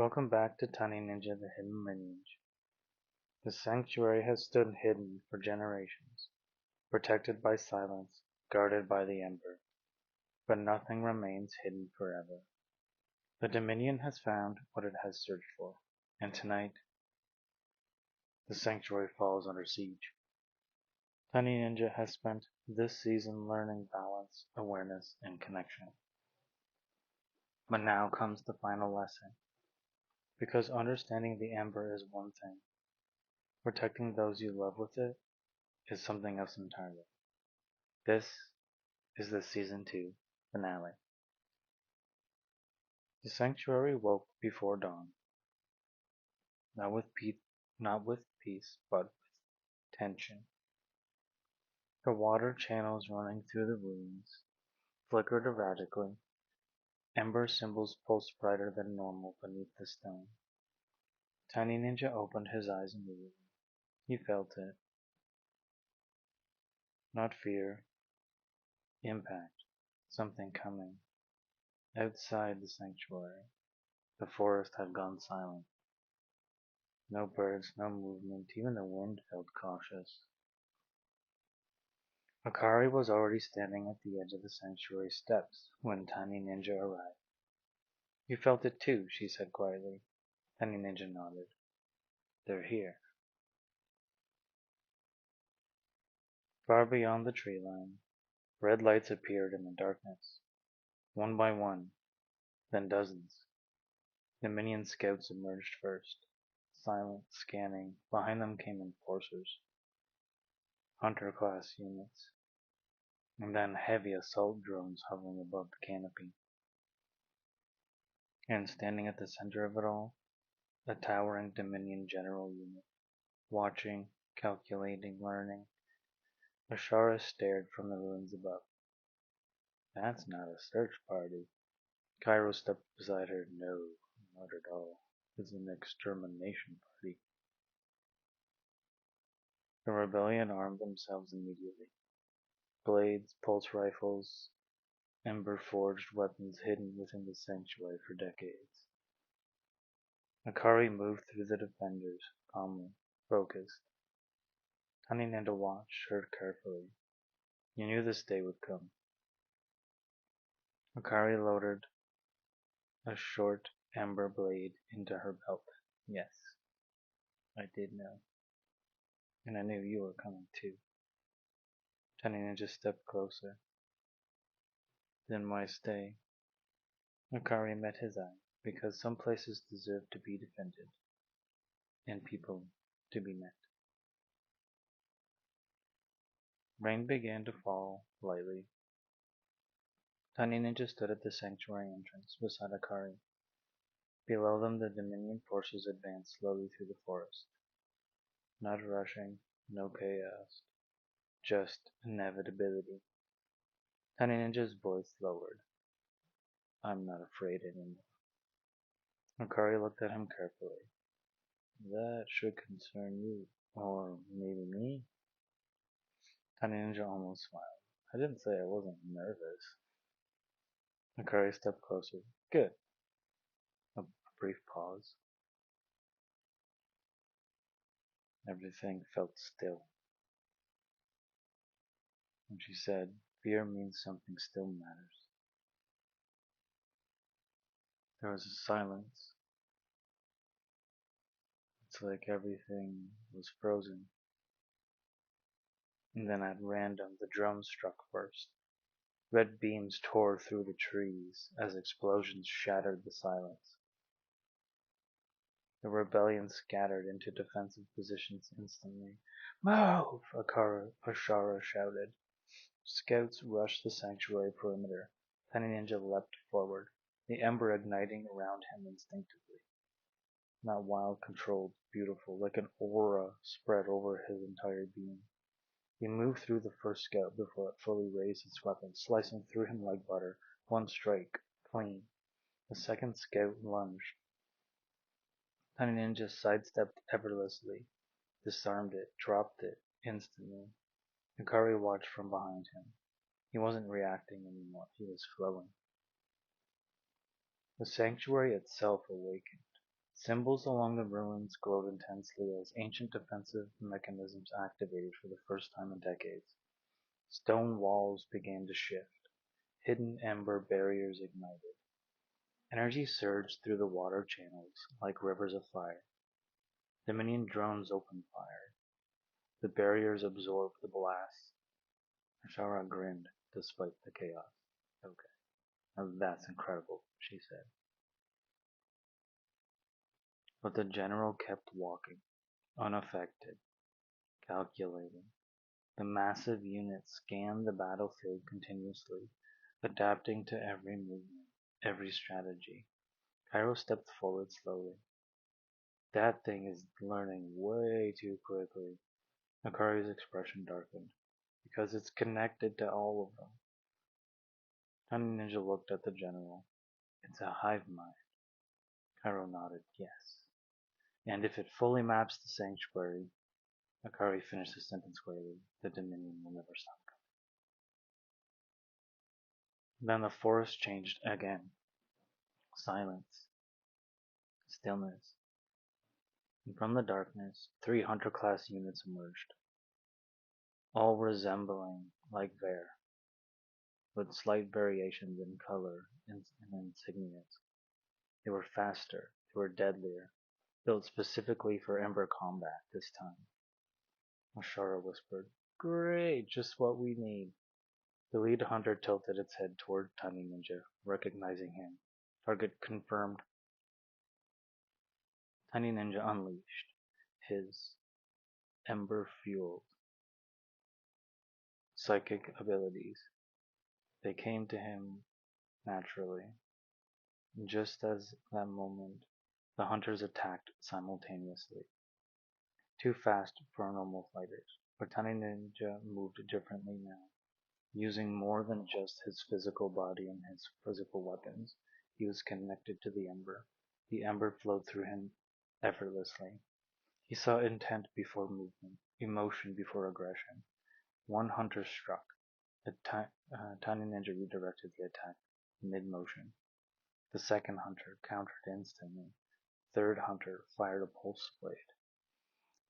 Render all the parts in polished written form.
Welcome back to Tiny Ninja the Hidden Lineage. The sanctuary has stood hidden for generations, protected by silence, guarded by the Ember. But nothing remains hidden forever. The Dominion has found what it has searched for, and tonight, the sanctuary falls under siege. Tiny Ninja has spent this season learning balance, awareness, and connection. But now comes the final lesson. Because understanding the Ember is one thing, protecting those you love with it is something else entirely. This is the season 2 finale. The sanctuary woke before dawn, not with peace, but with tension. The water channels running through the ruins flickered erratically. Ember symbols pulsed brighter than normal beneath the stone. Tiny Ninja opened his eyes immediately. He felt it. Not fear. Impact. Something coming. Outside the sanctuary, the forest had gone silent. No birds, no movement, even the wind felt cautious. Akari was already standing at the edge of the sanctuary steps when Tiny Ninja arrived. You felt it too, she said quietly. Tiny Ninja nodded. They're here. Far beyond the tree line, red lights appeared in the darkness. One by one, then dozens. The minion scouts emerged first, silent, scanning. Behind them came enforcers, hunter-class units, and then heavy assault drones hovering above the canopy. And standing at the center of it all, a towering Dominion general unit, watching, calculating, learning. Ashara stared from the ruins above. That's not a search party. Kairo stepped beside her. No, not at all. It's an extermination party. The rebellion armed themselves immediately. Blades, pulse rifles, ember-forged weapons hidden within the sanctuary for decades. Akari moved through the defenders, calmly, focused. Tiny Ninja watched, heard carefully. He knew this day would come. Akari loaded a short amber blade into her belt. Yes, I did know. And I knew you were coming too. Tiny Ninja stepped closer. Then why stay? Akari met his eye, because some places deserve to be defended, and people to be met. Rain began to fall lightly. Tiny Ninja stood at the sanctuary entrance beside Akari. Below them the Dominion forces advanced slowly through the forest. Not rushing, no chaos, just inevitability. Tiny Ninja's voice lowered. I'm not afraid anymore. Akari looked at him carefully. That should concern you. Or maybe me? Tiny Ninja almost smiled. I didn't say I wasn't nervous. Akari stepped closer. Good. A brief pause. Everything felt still. And she said, fear means something still matters. There was a silence. It's like everything was frozen. And then at random, the drums struck first. Red beams tore through the trees as explosions shattered the silence. The rebellion scattered into defensive positions instantly. Move! Ashara shouted. Scouts rushed the sanctuary perimeter. Tiny Ninja leapt forward, the ember igniting around him instinctively. Not wild, controlled, beautiful, like an aura spread over his entire being. He moved through the first scout before it fully raised its weapon, slicing through him like butter. One strike, clean. The second scout lunged. Tiny Ninja sidestepped effortlessly, disarmed it, dropped it, instantly. Akari watched from behind him. He wasn't reacting anymore, he was flowing. The sanctuary itself awakened. Symbols along the ruins glowed intensely as ancient defensive mechanisms activated for the first time in decades. Stone walls began to shift. Hidden ember barriers ignited. Energy surged through the water channels like rivers of fire. The minion drones opened fire. The barriers absorbed the blasts. Ashara grinned despite the chaos. Okay, now that's incredible, she said. But the general kept walking, unaffected, calculating. The massive unit scanned the battlefield continuously, adapting to every movement, every strategy. Kairo stepped forward slowly. That thing is learning way too quickly. Akari's expression darkened. Because it's connected to all of them. Tiny Ninja looked at the general. It's a hive mind. Kairo nodded, yes. And if it fully maps the sanctuary, Akari finished the sentence quickly, the Dominion will never stop coming. Then the forest changed again. Silence. Stillness. And from the darkness, 3 hunter-class units emerged, all resembling like Vare, with slight variations in color and insignias. They were faster, they were deadlier, built specifically for Ember combat this time. Ashara whispered, Great, just what we need. The lead hunter tilted its head toward Tiny Ninja, recognizing him. Target confirmed. Tiny Ninja unleashed his Ember-fueled psychic abilities. They came to him naturally. Just as that moment, the hunters attacked simultaneously. Too fast for normal fighters, but Tiny Ninja moved differently now. Using more than just his physical body and his physical weapons, he was connected to the Ember. The Ember flowed through him effortlessly. He saw intent before movement, emotion before aggression. One hunter struck. Tiny Ninja redirected the attack mid-motion. The second hunter countered instantly. Third hunter fired a pulse blade.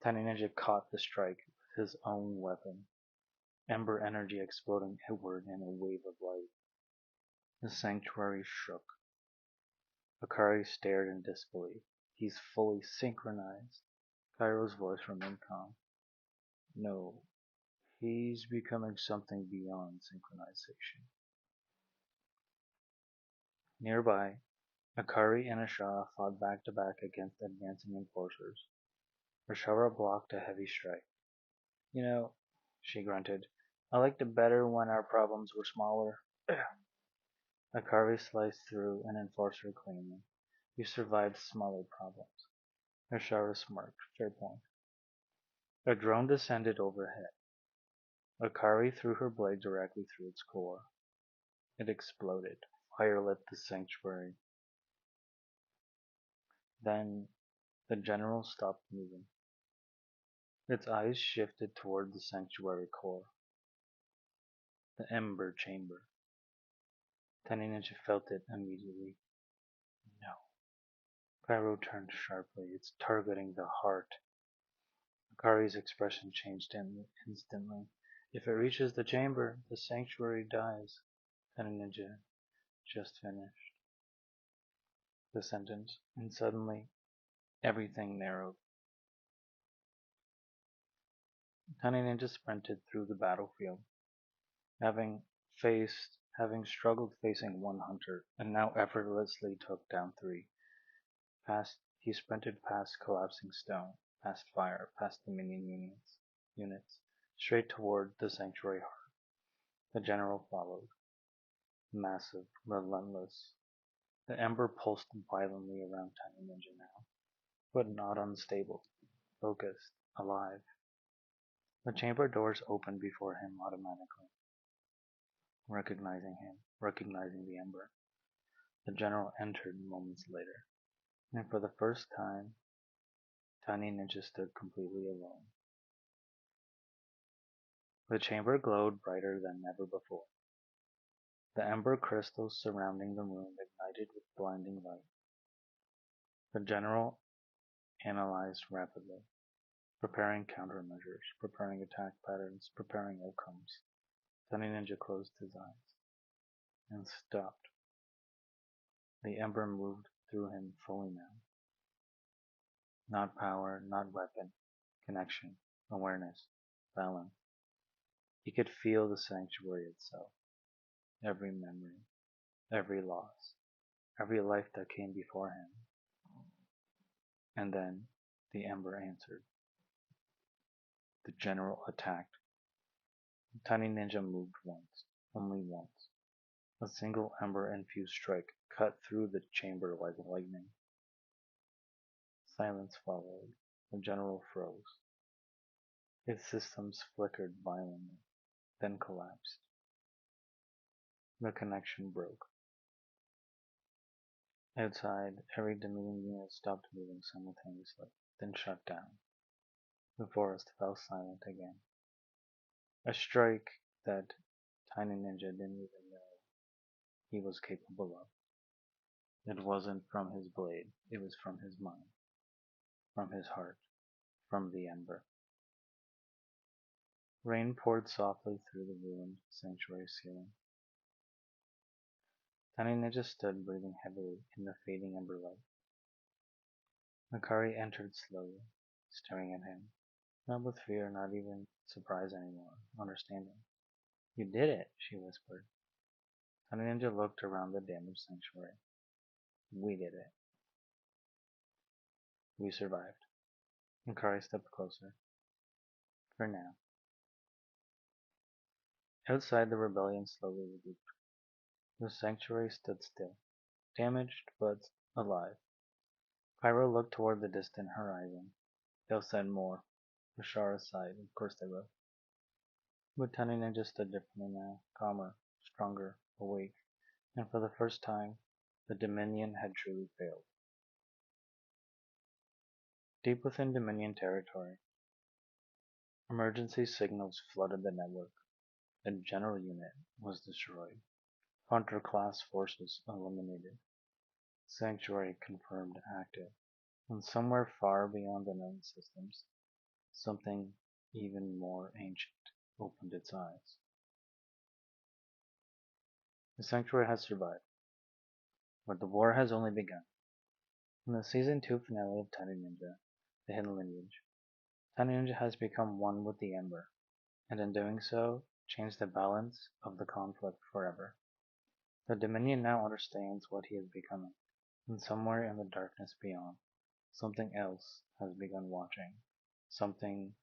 Tiny Ninja caught the strike with his own weapon, Ember energy exploding outward in a wave of light. The sanctuary shook. Akari stared in disbelief. He's fully synchronized. Kairo's voice remained calm. No, he's becoming something beyond synchronization. Nearby, Akari and Ashara fought back to back against advancing enforcers. Ashara blocked a heavy strike. You know, she grunted, I liked it better when our problems were smaller. Akari sliced through an enforcer cleanly. You survived smaller problems. Ashara smirked. Fair point. A drone descended overhead. Akari threw her blade directly through its core. It exploded. Fire lit the sanctuary. Then the general stopped moving. Its eyes shifted toward the sanctuary core. The Ember chamber. Tiny Ninja felt it immediately. No. Kairo turned sharply. It's targeting the heart. Akari's expression changed instantly. If it reaches the chamber, the sanctuary dies. Tiny Ninja just finished the sentence, and suddenly everything narrowed. Tiny Ninja sprinted through the battlefield, having struggled facing one hunter, and now effortlessly took down 3. He sprinted past collapsing stone, past fire, past the minion units, straight toward the sanctuary heart. The general followed, massive, relentless. The Ember pulsed violently around Tiny Ninja now, but not unstable, focused, alive. The chamber doors opened before him automatically, recognizing the Ember. The general entered moments later, and for the first time, Tiny Ninja stood completely alone. The chamber glowed brighter than ever before. The ember crystals surrounding the room ignited with blinding light. The general analyzed rapidly, preparing countermeasures, preparing attack patterns, preparing outcomes. Tiny Ninja closed his eyes and stopped. The Ember moved through him fully now. Not power, not weapon, connection, awareness, balance. He could feel the sanctuary itself, every memory, every loss, every life that came before him. And then the Ember answered. The general attacked. The tiny ninja moved once, only once. A single ember-infused strike cut through the chamber like lightning. Silence followed. The general froze. Its systems flickered violently, then collapsed. The connection broke. Outside, every Dominion unit stopped moving simultaneously, then shut down. The forest fell silent again. A strike that Tiny Ninja didn't even know he was capable of. It wasn't from his blade, it was from his mind, from his heart, from the ember. Rain poured softly through the ruined sanctuary ceiling. Tiny Ninja stood breathing heavily in the fading ember light. Akari entered slowly, staring at him, not with fear, not even surprise anymore, understanding. You did it, she whispered. Tiny Ninja looked around the damaged sanctuary. We did it. We survived. Akari stepped closer. For now. Outside, the rebellion slowly regrouped. The sanctuary stood still, damaged but alive. Kairo looked toward the distant horizon. They'll send more. Ashara sighed. Of course they will. But Tiny Ninja stood differently now, calmer, stronger, awake, and for the first time, the Dominion had truly failed. Deep within Dominion territory, emergency signals flooded the network. The general unit was destroyed. Hunter-class forces eliminated. Sanctuary confirmed active. And somewhere far beyond the known systems, something even more ancient opened its eyes. The Sanctuary has survived, but the war has only begun. In the Season 2 finale of Tiny Ninja, The Hidden Lineage, Tiny Ninja has become one with the Ember, and in doing so, changed the balance of the conflict forever. The Dominion now understands what he is becoming, and somewhere in the darkness beyond, something else has begun watching, something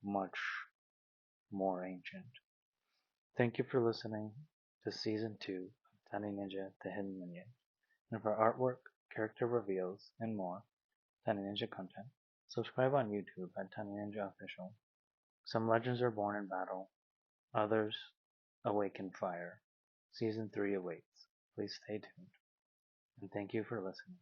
much more ancient. Thank you for listening to Season 2 of Tiny Ninja The Hidden Lineage. And for artwork, character reveals, and more Tiny Ninja content, subscribe on YouTube at Tiny Ninja Official. Some legends are born in battle, others awaken fire. Season 3 awaits. Please stay tuned. And thank you for listening.